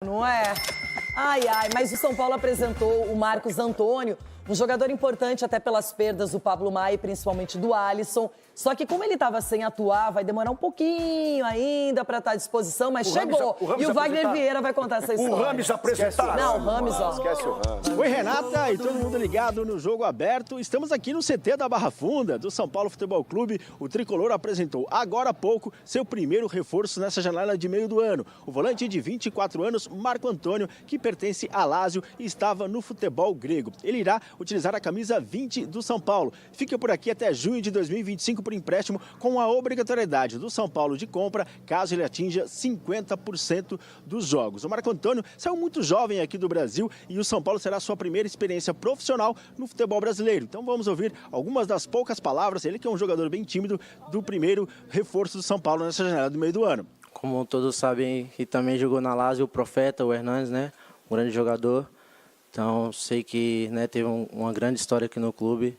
Não é? Ai, ai, mas o São Paulo apresentou o Marcos Antônio, um jogador importante até pelas perdas do Pablo Maia e principalmente do Alisson. Só que como ele estava sem atuar, vai demorar um pouquinho ainda para estar à disposição, mas chegou. E o Wagner Vieira vai contar essa história. O Rames apresentaram. Não, o Rames, ó. Esquece o Rames. Oi, Renata e todo mundo ligado no Jogo Aberto. Estamos aqui no CT da Barra Funda, do São Paulo Futebol Clube. O Tricolor apresentou agora há pouco seu primeiro reforço nessa janela de meio do ano. O volante de 24 anos, Marco Antônio, que pertence a Lazio e estava no futebol grego. Ele irá utilizar a camisa 20 do São Paulo. Fica por aqui até junho de 2025 por empréstimo, com a obrigatoriedade do São Paulo de compra, caso ele atinja 50% dos jogos. O Marco Antônio saiu muito jovem aqui do Brasil e o São Paulo será sua primeira experiência profissional no futebol brasileiro. Então vamos ouvir algumas das poucas palavras, ele que é um jogador bem tímido, do primeiro reforço do São Paulo nessa janela do meio do ano. Como todos sabem, e também jogou na Lazio, o Profeta, o Hernandes, né? Um grande jogador. Então sei que, né, teve uma grande história aqui no clube.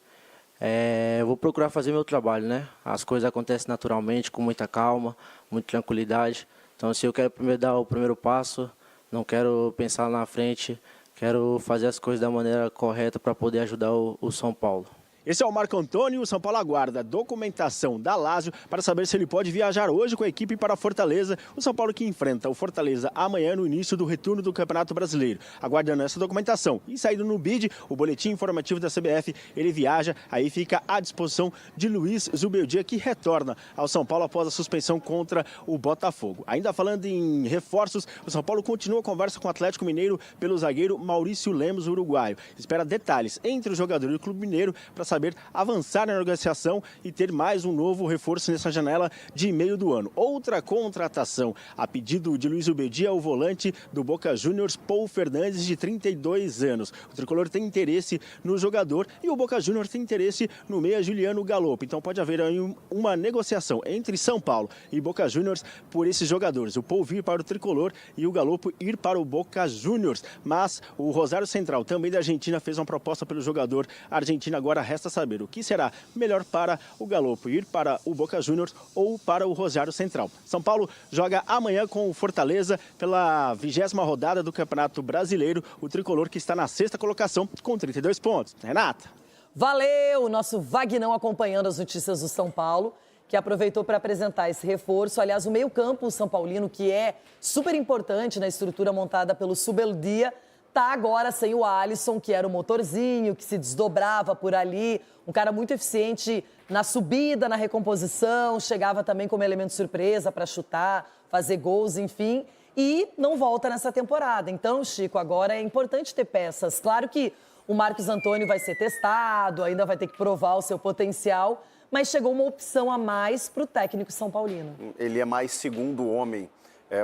Eu vou procurar fazer meu trabalho, né? As coisas acontecem naturalmente, com muita calma, muita tranquilidade. Então, se eu quero primeiro dar o primeiro passo, não quero pensar lá na frente, quero fazer as coisas da maneira correta para poder ajudar o São Paulo. Esse é o Marco Antônio. O São Paulo aguarda a documentação da Lazio para saber se ele pode viajar hoje com a equipe para Fortaleza. O São Paulo que enfrenta o Fortaleza amanhã no início do retorno do Campeonato Brasileiro. Aguardando essa documentação e saindo no BID, o boletim informativo da CBF, ele viaja, aí fica à disposição de Luiz Zubeldia, que retorna ao São Paulo após a suspensão contra o Botafogo. Ainda falando em reforços, o São Paulo continua a conversa com o Atlético Mineiro pelo zagueiro Maurício Lemos, uruguaio. Espera detalhes entre o jogador e o Clube Mineiro para saber avançar na negociação e ter mais um novo reforço nessa janela de meio do ano. Outra contratação, a pedido de Luiz Ubedia, o volante do Boca Juniors, Paul Fernandes, de 32 anos. O Tricolor tem interesse no jogador e o Boca Juniors tem interesse no meia Juliano Galopo. Então pode haver aí uma negociação entre São Paulo e Boca Juniors por esses jogadores. O Paul vir para o Tricolor e o Galopo ir para o Boca Juniors. Mas o Rosário Central, também da Argentina, fez uma proposta pelo jogador argentino. Agora resta saber o que será melhor para o Galopo, ir para o Boca Juniors ou para o Rosário Central. São Paulo joga amanhã com o Fortaleza pela 20ª rodada do Campeonato Brasileiro. O Tricolor que está na 6ª colocação com 32 pontos. Renata. Valeu! Nosso Vagnão acompanhando as notícias do São Paulo, que aproveitou para apresentar esse reforço. Aliás, o meio-campo São Paulino, que é super importante na estrutura montada pelo Zubeldia, tá agora sem o Alisson, que era o motorzinho, que se desdobrava por ali, um cara muito eficiente na subida, na recomposição, chegava também como elemento surpresa para chutar, fazer gols, enfim, e não volta nessa temporada. Então, Chico, agora é importante ter peças. Claro que o Marcos Antônio vai ser testado, ainda vai ter que provar o seu potencial, mas chegou uma opção a mais para o técnico São Paulino. Ele é mais segundo homem.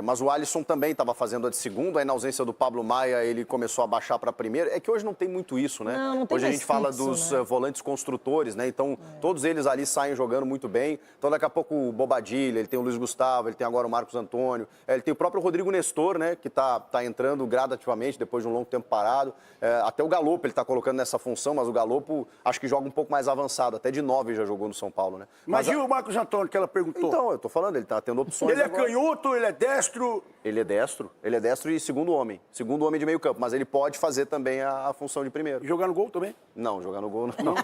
Mas o Alisson também estava fazendo a de segundo, aí na ausência do Pablo Maia ele começou a baixar para a primeira. É que hoje não tem muito isso, né? Não tem hoje a gente fala fixo, dos né? volantes construtores, né? Então todos eles ali saem jogando muito bem. Então daqui a pouco o Bobadilha, ele tem o Luiz Gustavo, ele tem agora o Marcos Antônio, ele tem o próprio Rodrigo Nestor, né? Que tá entrando gradativamente depois de um longo tempo parado. Até o Galopo ele está colocando nessa função, mas o Galopo acho que joga um pouco mais avançado, até de 9 já jogou no São Paulo, né? Mas e o Marcos Antônio que ela perguntou? Então, eu tô falando, ele tá tendo opções. Ele é agora. canhoto, ele é destro? Ele é destro e segundo homem de meio campo, mas ele pode fazer também a função de primeiro. E jogar no gol também? Não, jogar no gol não.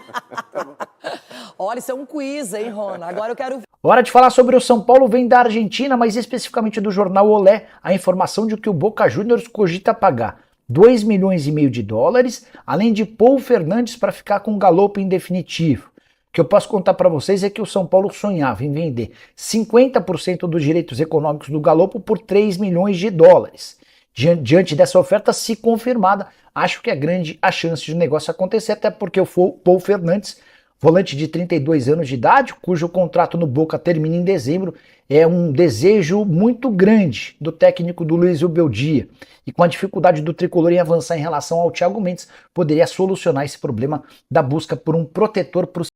Olha, isso é um quiz, hein, Rona? Agora eu quero... Hora de falar sobre o São Paulo, vem da Argentina, mas especificamente do jornal Olé, a informação de que o Boca Juniors cogita pagar 2,5 milhões de dólares, além de Paul Fernandes para ficar com o Galopo em definitivo. O que eu posso contar para vocês é que o São Paulo sonhava em vender 50% dos direitos econômicos do Galopo por 3 milhões de dólares. Diante dessa oferta, se confirmada, acho que é grande a chance de o negócio acontecer, até porque o Paul Fernandes, volante de 32 anos de idade, cujo contrato no Boca termina em dezembro, é um desejo muito grande do técnico do Luiz Zubeldia. E com a dificuldade do Tricolor em avançar em relação ao Thiago Mendes, poderia solucionar esse problema da busca por um protetor para o